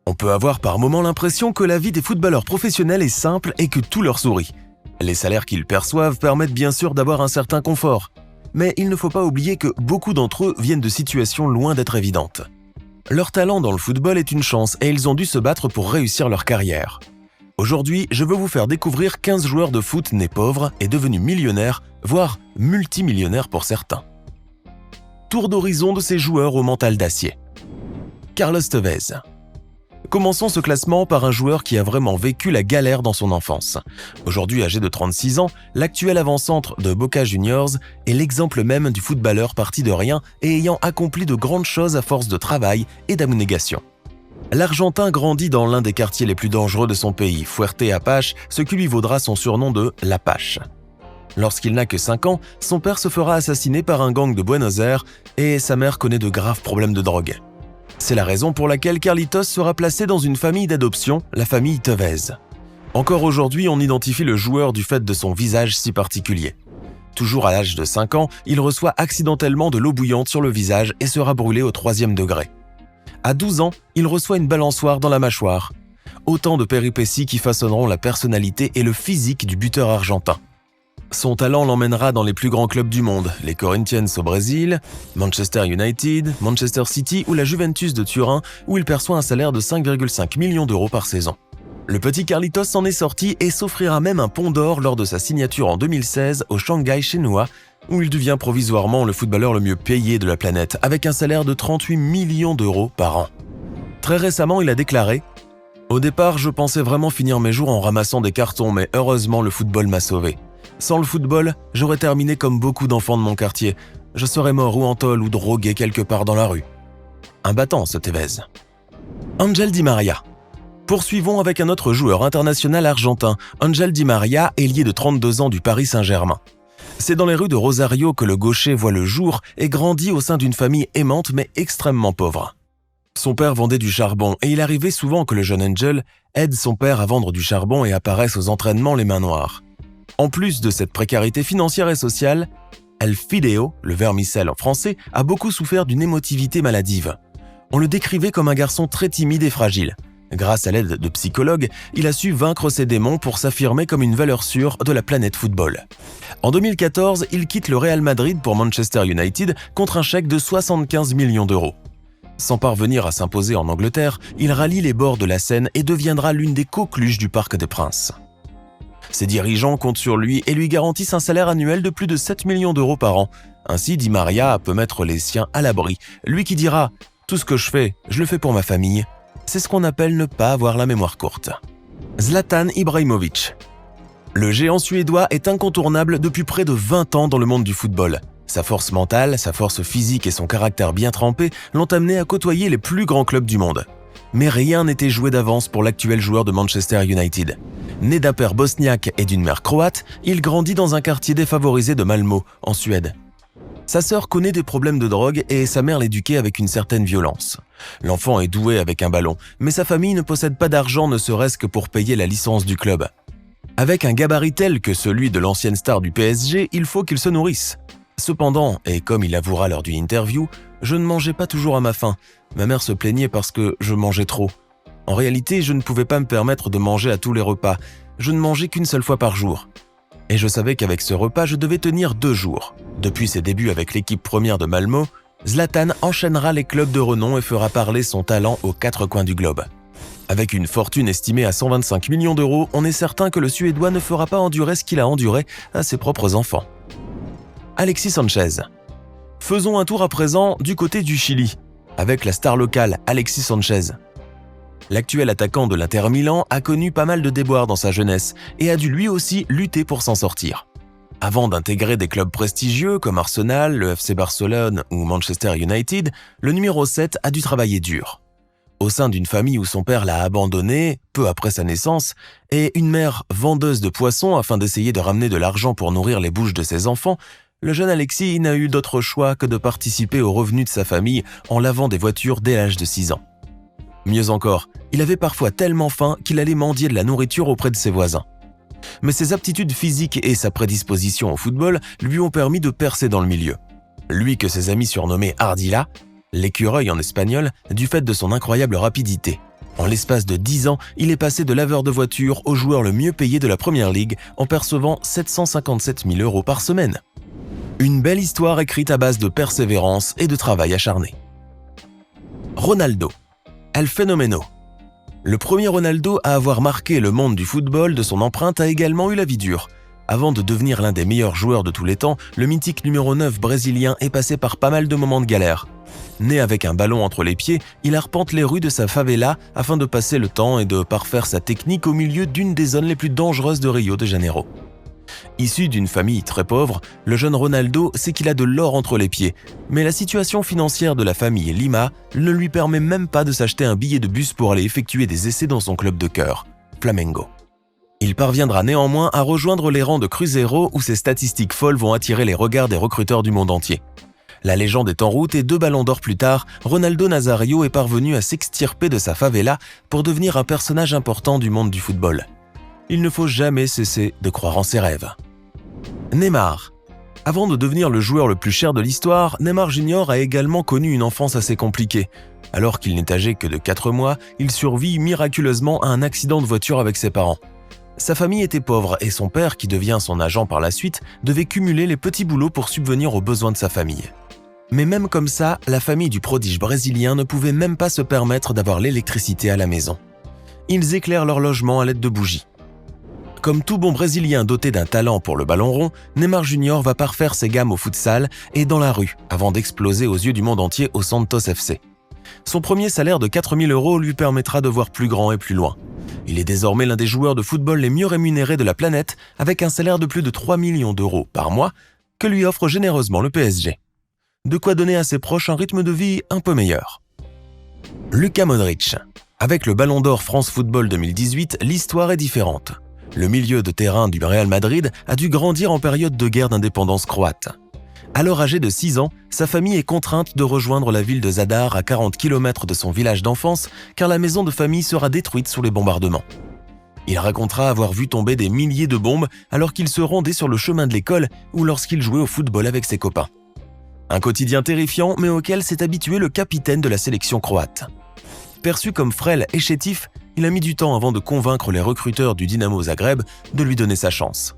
On peut avoir par moments l'impression que la vie des footballeurs professionnels est simple et que tout leur sourit. Les salaires qu'ils perçoivent permettent bien sûr d'avoir un certain confort. Mais il ne faut pas oublier que beaucoup d'entre eux viennent de situations loin d'être évidentes. Leur talent dans le football est une chance et ils ont dû se battre pour réussir leur carrière. Aujourd'hui, je veux vous faire découvrir 15 joueurs de foot nés pauvres et devenus millionnaires, voire multimillionnaires pour certains. Tour d'horizon de ces joueurs au mental d'acier. Carlos Tevez. Commençons ce classement par un joueur qui a vraiment vécu la galère dans son enfance. Aujourd'hui âgé de 36 ans, l'actuel avant-centre de Boca Juniors est l'exemple même du footballeur parti de rien et ayant accompli de grandes choses à force de travail et d'abnégation. L'Argentin grandit dans l'un des quartiers les plus dangereux de son pays, Fuerte Apache, ce qui lui vaudra son surnom de l'Apache. Lorsqu'il n'a que 5 ans, son père se fera assassiner par un gang de Buenos Aires et sa mère connaît de graves problèmes de drogue. C'est la raison pour laquelle Carlitos sera placé dans une famille d'adoption, la famille Tevez. Encore aujourd'hui, on identifie le joueur du fait de son visage si particulier. Toujours à l'âge de 5 ans, il reçoit accidentellement de l'eau bouillante sur le visage et sera brûlé au 3e degré. À 12 ans, il reçoit une balançoire dans la mâchoire. Autant de péripéties qui façonneront la personnalité et le physique du buteur argentin. Son talent l'emmènera dans les plus grands clubs du monde, les Corinthians au Brésil, Manchester United, Manchester City ou la Juventus de Turin, où il perçoit un salaire de 5,5 millions d'euros par saison. Le petit Carlitos s'en est sorti et s'offrira même un pont d'or lors de sa signature en 2016 au Shanghai Shenhua, où il devient provisoirement le footballeur le mieux payé de la planète, avec un salaire de 38 millions d'euros par an. Très récemment, il a déclaré « Au départ, je pensais vraiment finir mes jours en ramassant des cartons, mais heureusement, le football m'a sauvé. Sans le football, j'aurais terminé comme beaucoup d'enfants de mon quartier. Je serais mort ou en tôle ou drogué quelque part dans la rue. » Un battant, ce Tevez. Ángel Di María. Poursuivons avec un autre joueur international argentin. Ángel Di María, ailier de 32 ans du Paris Saint-Germain. C'est dans les rues de Rosario que le gaucher voit le jour et grandit au sein d'une famille aimante mais extrêmement pauvre. Son père vendait du charbon et il arrivait souvent que le jeune Ángel aide son père à vendre du charbon et apparaisse aux entraînements les mains noires. En plus de cette précarité financière et sociale, El Fideo, le vermicelle en français, a beaucoup souffert d'une émotivité maladive. On le décrivait comme un garçon très timide et fragile. Grâce à l'aide de psychologues, il a su vaincre ses démons pour s'affirmer comme une valeur sûre de la planète football. En 2014, il quitte le Real Madrid pour Manchester United contre un chèque de 75 millions d'euros. Sans parvenir à s'imposer en Angleterre, il rallie les bords de la Seine et deviendra l'une des coqueluches du Parc des Princes. Ses dirigeants comptent sur lui et lui garantissent un salaire annuel de plus de 7 millions d'euros par an. Ainsi, Di María peut mettre les siens à l'abri. Lui qui dira « Tout ce que je le fais pour ma famille ». C'est ce qu'on appelle ne pas avoir la mémoire courte. Zlatan Ibrahimović. Le géant suédois est incontournable depuis près de 20 ans dans le monde du football. Sa force mentale, sa force physique et son caractère bien trempé l'ont amené à côtoyer les plus grands clubs du monde. Mais rien n'était joué d'avance pour l'actuel joueur de Manchester United. Né d'un père bosniaque et d'une mère croate, il grandit dans un quartier défavorisé de Malmö, en Suède. Sa sœur connaît des problèmes de drogue et sa mère l'éduquait avec une certaine violence. L'enfant est doué avec un ballon, mais sa famille ne possède pas d'argent ne serait-ce que pour payer la licence du club. Avec un gabarit tel que celui de l'ancienne star du PSG, il faut qu'il se nourrisse. Cependant, et comme il avouera lors d'une interview, je ne mangeais pas toujours à ma faim. Ma mère se plaignait parce que je mangeais trop. En réalité, je ne pouvais pas me permettre de manger à tous les repas. Je ne mangeais qu'une seule fois par jour. Et je savais qu'avec ce repas, je devais tenir 2 jours. Depuis ses débuts avec l'équipe première de Malmö, Zlatan enchaînera les clubs de renom et fera parler son talent aux 4 coins du globe. Avec une fortune estimée à 125 millions d'euros, on est certain que le Suédois ne fera pas endurer ce qu'il a enduré à ses propres enfants. Alexis Sanchez. Faisons un tour à présent du côté du Chili, avec la star locale Alexis Sanchez. L'actuel attaquant de l'Inter Milan a connu pas mal de déboires dans sa jeunesse et a dû lui aussi lutter pour s'en sortir. Avant d'intégrer des clubs prestigieux comme Arsenal, le FC Barcelone ou Manchester United, le numéro 7 a dû travailler dur. Au sein d'une famille où son père l'a abandonné, peu après sa naissance, et une mère vendeuse de poissons afin d'essayer de ramener de l'argent pour nourrir les bouches de ses enfants, le jeune Alexis n'a eu d'autre choix que de participer aux revenus de sa famille en lavant des voitures dès l'âge de 6 ans. Mieux encore, il avait parfois tellement faim qu'il allait mendier de la nourriture auprès de ses voisins. Mais ses aptitudes physiques et sa prédisposition au football lui ont permis de percer dans le milieu. Lui que ses amis surnommaient Ardila, l'écureuil en espagnol, du fait de son incroyable rapidité. En l'espace de 10 ans, il est passé de laveur de voiture au joueur le mieux payé de la Première Ligue en percevant 757 000 € par semaine. Une belle histoire écrite à base de persévérance et de travail acharné. Ronaldo, El Fenomeno. Le premier Ronaldo à avoir marqué le monde du football de son empreinte a également eu la vie dure. Avant de devenir l'un des meilleurs joueurs de tous les temps, le mythique numéro 9 brésilien est passé par pas mal de moments de galère. Né avec un ballon entre les pieds, il arpente les rues de sa favela afin de passer le temps et de parfaire sa technique au milieu d'une des zones les plus dangereuses de Rio de Janeiro. Issu d'une famille très pauvre, le jeune Ronaldo sait qu'il a de l'or entre les pieds, mais la situation financière de la famille Lima ne lui permet même pas de s'acheter un billet de bus pour aller effectuer des essais dans son club de cœur, Flamengo. Il parviendra néanmoins à rejoindre les rangs de Cruzeiro où ses statistiques folles vont attirer les regards des recruteurs du monde entier. La légende est en route et 2 ballons d'or plus tard, Ronaldo Nazario est parvenu à s'extirper de sa favela pour devenir un personnage important du monde du football. Il ne faut jamais cesser de croire en ses rêves. Neymar. Avant de devenir le joueur le plus cher de l'histoire, Neymar Jr. a également connu une enfance assez compliquée. Alors qu'il n'est âgé que de 4 mois, il survit miraculeusement à un accident de voiture avec ses parents. Sa famille était pauvre et son père, qui devient son agent par la suite, devait cumuler les petits boulots pour subvenir aux besoins de sa famille. Mais même comme ça, la famille du prodige brésilien ne pouvait même pas se permettre d'avoir l'électricité à la maison. Ils éclairent leur logement à l'aide de bougies. Comme tout bon Brésilien doté d'un talent pour le ballon rond, Neymar Jr. va parfaire ses gammes au futsal et dans la rue, avant d'exploser aux yeux du monde entier au Santos FC. Son premier salaire de 4 000 € lui permettra de voir plus grand et plus loin. Il est désormais l'un des joueurs de football les mieux rémunérés de la planète, avec un salaire de plus de 3 millions d'euros par mois que lui offre généreusement le PSG. De quoi donner à ses proches un rythme de vie un peu meilleur. Luka Modric. Avec le Ballon d'Or France Football 2018, l'histoire est différente. Le milieu de terrain du Real Madrid a dû grandir en période de guerre d'indépendance croate. Alors âgé de 6 ans, sa famille est contrainte de rejoindre la ville de Zadar à 40 km de son village d'enfance car la maison de famille sera détruite sous les bombardements. Il racontera avoir vu tomber des milliers de bombes alors qu'il se rendait sur le chemin de l'école ou lorsqu'il jouait au football avec ses copains. Un quotidien terrifiant mais auquel s'est habitué le capitaine de la sélection croate. Perçu comme frêle et chétif, il a mis du temps avant de convaincre les recruteurs du Dinamo Zagreb de lui donner sa chance.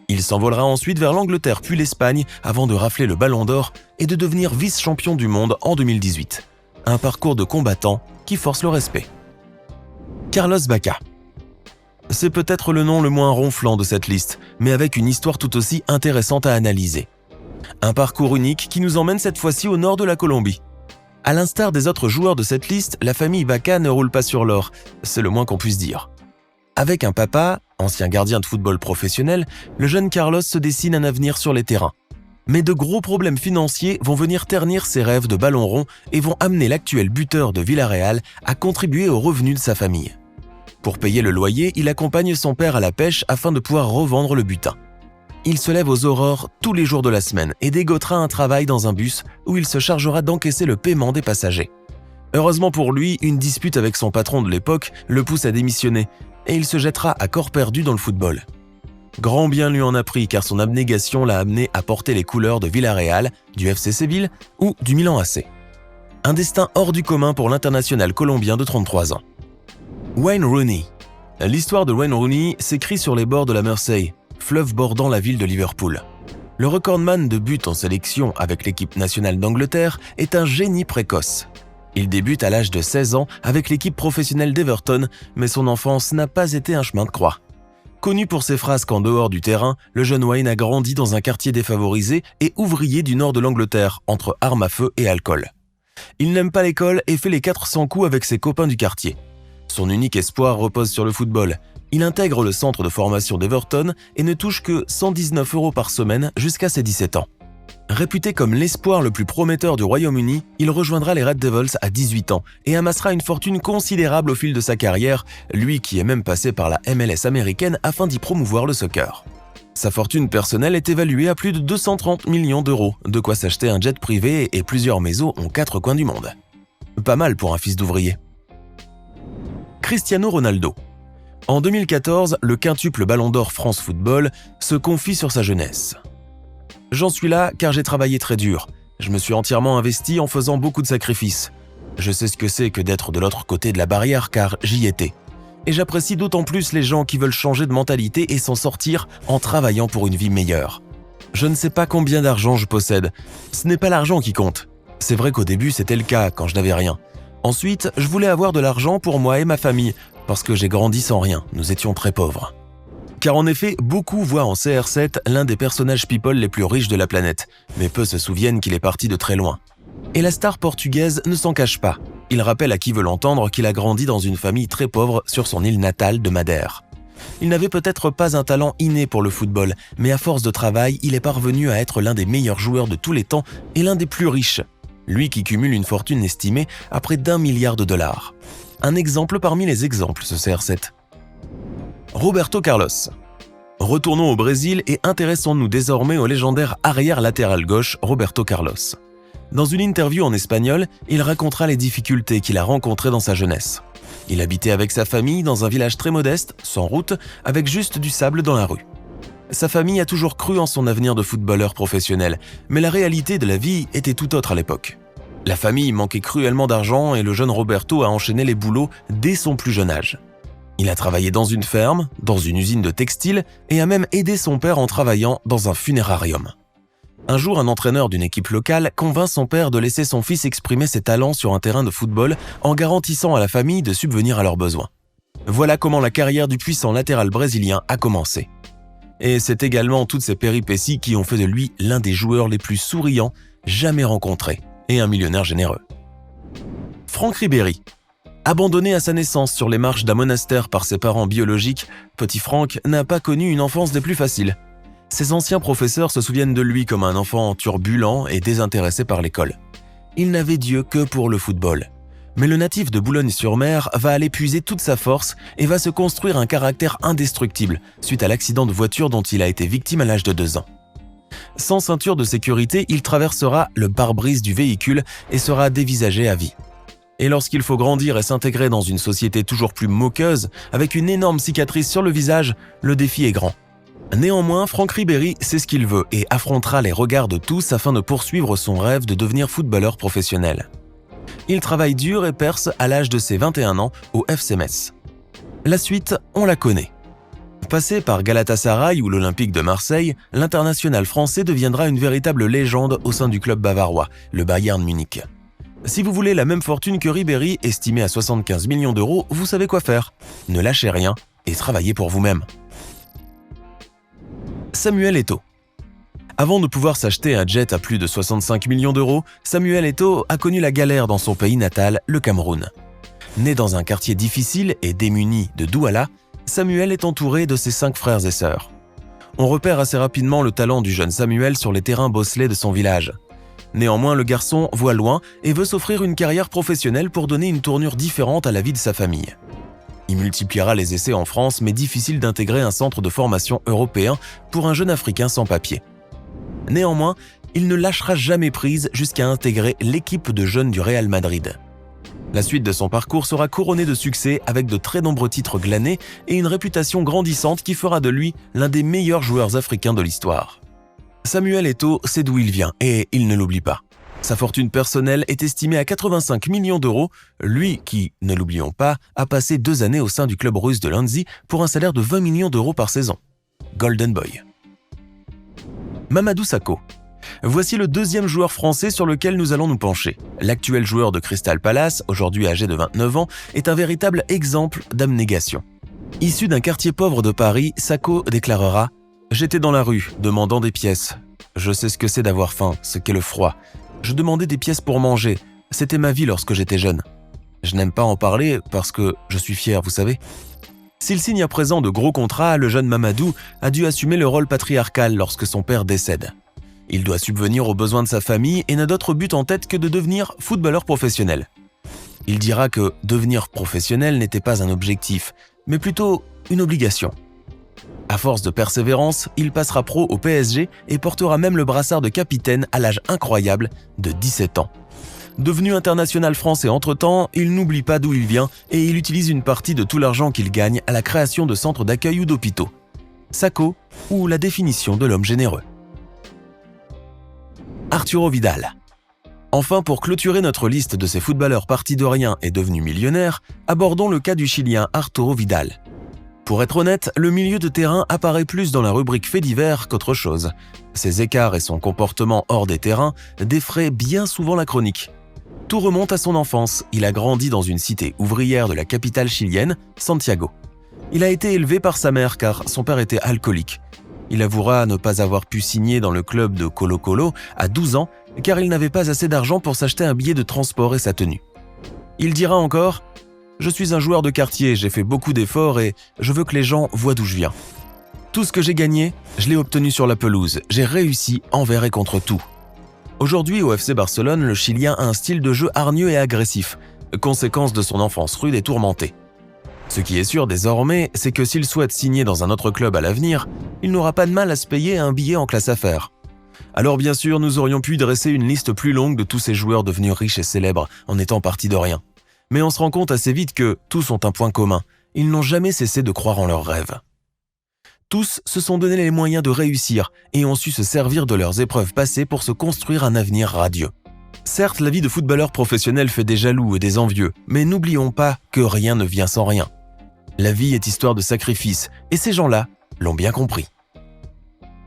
Il s'envolera ensuite vers l'Angleterre puis l'Espagne avant de rafler le Ballon d'Or et de devenir vice-champion du monde en 2018. Un parcours de combattant qui force le respect. Carlos Bacca. C'est peut-être le nom le moins ronflant de cette liste, mais avec une histoire tout aussi intéressante à analyser. Un parcours unique qui nous emmène cette fois-ci au nord de la Colombie. À l'instar des autres joueurs de cette liste, la famille Bacca ne roule pas sur l'or, c'est le moins qu'on puisse dire. Avec un papa, ancien gardien de football professionnel, le jeune Carlos se dessine un avenir sur les terrains. Mais de gros problèmes financiers vont venir ternir ses rêves de ballon rond et vont amener l'actuel buteur de Villarreal à contribuer aux revenus de sa famille. Pour payer le loyer, il accompagne son père à la pêche afin de pouvoir revendre le butin. Il se lève aux aurores tous les jours de la semaine et dégotera un travail dans un bus où il se chargera d'encaisser le paiement des passagers. Heureusement pour lui, une dispute avec son patron de l'époque le pousse à démissionner et il se jettera à corps perdu dans le football. Grand bien lui en a pris car son abnégation l'a amené à porter les couleurs de Villarreal, du FC Séville ou du Milan AC. Un destin hors du commun pour l'international colombien de 33 ans. Wayne Rooney. L'histoire de Wayne Rooney s'écrit sur les bords de la Mersey, fleuve bordant la ville de Liverpool. Le recordman de buts en sélection avec l'équipe nationale d'Angleterre est un génie précoce. Il débute à l'âge de 16 ans avec l'équipe professionnelle d'Everton, mais son enfance n'a pas été un chemin de croix. Connu pour ses frasques en dehors du terrain, le jeune Wayne a grandi dans un quartier défavorisé et ouvrier du nord de l'Angleterre, entre armes à feu et alcool. Il n'aime pas l'école et fait les 400 coups avec ses copains du quartier. Son unique espoir repose sur le football. Il intègre le centre de formation d'Everton et ne touche que 119 € par semaine jusqu'à ses 17 ans. Réputé comme l'espoir le plus prometteur du Royaume-Uni, il rejoindra les Red Devils à 18 ans et amassera une fortune considérable au fil de sa carrière, lui qui est même passé par la MLS américaine afin d'y promouvoir le soccer. Sa fortune personnelle est évaluée à plus de 230 millions d'euros, de quoi s'acheter un jet privé et plusieurs maisons aux 4 coins du monde. Pas mal pour un fils d'ouvrier. Cristiano Ronaldo. En 2014, le quintuple Ballon d'Or France Football se confie sur sa jeunesse. J'en suis là car j'ai travaillé très dur. Je me suis entièrement investi en faisant beaucoup de sacrifices. Je sais ce que c'est que d'être de l'autre côté de la barrière car j'y étais. Et j'apprécie d'autant plus les gens qui veulent changer de mentalité et s'en sortir en travaillant pour une vie meilleure. Je ne sais pas combien d'argent je possède. Ce n'est pas l'argent qui compte. C'est vrai qu'au début c'était le cas quand je n'avais rien. Ensuite, je voulais avoir de l'argent pour moi et ma famille parce que j'ai grandi sans rien, nous étions très pauvres. Car en effet, beaucoup voient en CR7 l'un des personnages people les plus riches de la planète, mais peu se souviennent qu'il est parti de très loin. Et la star portugaise ne s'en cache pas. Il rappelle à qui veut l'entendre qu'il a grandi dans une famille très pauvre sur son île natale de Madère. Il n'avait peut-être pas un talent inné pour le football, mais à force de travail, il est parvenu à être l'un des meilleurs joueurs de tous les temps et l'un des plus riches. Lui qui cumule une fortune estimée à près d'1 milliard de dollars. Un exemple parmi les exemples, ce CR7. Roberto Carlos. Retournons au Brésil et intéressons-nous désormais au légendaire arrière latéral gauche Roberto Carlos. Dans une interview en espagnol, il racontera les difficultés qu'il a rencontrées dans sa jeunesse. Il habitait avec sa famille dans un village très modeste, sans route, avec juste du sable dans la rue. Sa famille a toujours cru en son avenir de footballeur professionnel, mais la réalité de la vie était tout autre à l'époque. La famille manquait cruellement d'argent et le jeune Roberto a enchaîné les boulots dès son plus jeune âge. Il a travaillé dans une ferme, dans une usine de textile et a même aidé son père en travaillant dans un funérarium. Un jour, un entraîneur d'une équipe locale convainc son père de laisser son fils exprimer ses talents sur un terrain de football en garantissant à la famille de subvenir à leurs besoins. Voilà comment la carrière du puissant latéral brésilien a commencé. Et c'est également toutes ces péripéties qui ont fait de lui l'un des joueurs les plus souriants jamais rencontrés et un millionnaire généreux. Franck Ribéry. Abandonné à sa naissance sur les marches d'un monastère par ses parents biologiques, petit Franck n'a pas connu une enfance des plus faciles. Ses anciens professeurs se souviennent de lui comme un enfant turbulent et désintéressé par l'école. Il n'avait Dieu que pour le football. Mais le natif de Boulogne-sur-Mer va aller puiser toute sa force et va se construire un caractère indestructible suite à l'accident de voiture dont il a été victime à l'âge de 2 ans. Sans ceinture de sécurité, il traversera le pare-brise du véhicule et sera dévisagé à vie. Et lorsqu'il faut grandir et s'intégrer dans une société toujours plus moqueuse, avec une énorme cicatrice sur le visage, le défi est grand. Néanmoins, Franck Ribéry sait ce qu'il veut et affrontera les regards de tous afin de poursuivre son rêve de devenir footballeur professionnel. Il travaille dur et perce à l'âge de ses 21 ans au FC Metz. La suite, on la connaît. Passé par Galatasaray ou l'Olympique de Marseille, l'international français deviendra une véritable légende au sein du club bavarois, le Bayern Munich. Si vous voulez la même fortune que Ribéry, estimée à 75 millions d'euros, vous savez quoi faire. Ne lâchez rien et travaillez pour vous-même. Samuel Eto'o. Avant de pouvoir s'acheter un jet à plus de 65 millions d'euros, Samuel Eto'o a connu la galère dans son pays natal, le Cameroun. Né dans un quartier difficile et démuni de Douala, Samuel est entouré de ses 5 frères et sœurs. On repère assez rapidement le talent du jeune Samuel sur les terrains bosselés de son village. Néanmoins, le garçon voit loin et veut s'offrir une carrière professionnelle pour donner une tournure différente à la vie de sa famille. Il multipliera les essais en France, mais difficile d'intégrer un centre de formation européen pour un jeune Africain sans papier. Néanmoins, il ne lâchera jamais prise jusqu'à intégrer l'équipe de jeunes du Real Madrid. La suite de son parcours sera couronnée de succès avec de très nombreux titres glanés et une réputation grandissante qui fera de lui l'un des meilleurs joueurs africains de l'histoire. Samuel Eto'o sait d'où il vient et il ne l'oublie pas. Sa fortune personnelle est estimée à 85 millions d'euros, lui qui, ne l'oublions pas, a passé 2 années au sein du club russe de Landzi pour un salaire de 20 millions d'euros par saison. Golden Boy. Mamadou Sakho. Voici le 2e joueur français sur lequel nous allons nous pencher. L'actuel joueur de Crystal Palace, aujourd'hui âgé de 29 ans, est un véritable exemple d'abnégation. Issu d'un quartier pauvre de Paris, Sakho déclarera « J'étais dans la rue, demandant des pièces. Je sais ce que c'est d'avoir faim, ce qu'est le froid. Je demandais des pièces pour manger. C'était ma vie lorsque j'étais jeune. Je n'aime pas en parler parce que je suis fier, vous savez. » S'il signe à présent de gros contrats, le jeune Mamadou a dû assumer le rôle patriarcal lorsque son père décède. Il doit subvenir aux besoins de sa famille et n'a d'autre but en tête que de devenir footballeur professionnel. Il dira que devenir professionnel n'était pas un objectif, mais plutôt une obligation. À force de persévérance, il passera pro au PSG et portera même le brassard de capitaine à l'âge incroyable de 17 ans. Devenu international français entre-temps, il n'oublie pas d'où il vient et il utilise une partie de tout l'argent qu'il gagne à la création de centres d'accueil ou d'hôpitaux. Sakho, ou la définition de l'homme généreux. Arturo Vidal. Enfin, pour clôturer notre liste de ces footballeurs partis de rien et devenus millionnaires, abordons le cas du Chilien Arturo Vidal. Pour être honnête, le milieu de terrain apparaît plus dans la rubrique faits divers qu'autre chose. Ses écarts et son comportement hors des terrains défraient bien souvent la chronique. Tout remonte à son enfance, il a grandi dans une cité ouvrière de la capitale chilienne, Santiago. Il a été élevé par sa mère car son père était alcoolique. Il avouera ne pas avoir pu signer dans le club de Colo-Colo à 12 ans car il n'avait pas assez d'argent pour s'acheter un billet de transport et sa tenue. Il dira encore « Je suis un joueur de quartier, j'ai fait beaucoup d'efforts et je veux que les gens voient d'où je viens. Tout ce que j'ai gagné, je l'ai obtenu sur la pelouse, j'ai réussi envers et contre tout. » Aujourd'hui, au FC Barcelone, le Chilien a un style de jeu hargneux et agressif, conséquence de son enfance rude et tourmentée. Ce qui est sûr désormais, c'est que s'il souhaite signer dans un autre club à l'avenir, il n'aura pas de mal à se payer un billet en classe affaires. Alors bien sûr, nous aurions pu dresser une liste plus longue de tous ces joueurs devenus riches et célèbres en étant partis de rien. Mais on se rend compte assez vite que tous ont un point commun, ils n'ont jamais cessé de croire en leurs rêves. Tous se sont donné les moyens de réussir et ont su se servir de leurs épreuves passées pour se construire un avenir radieux. Certes, la vie de footballeur professionnel fait des jaloux et des envieux, mais n'oublions pas que rien ne vient sans rien. La vie est histoire de sacrifice, et ces gens-là l'ont bien compris.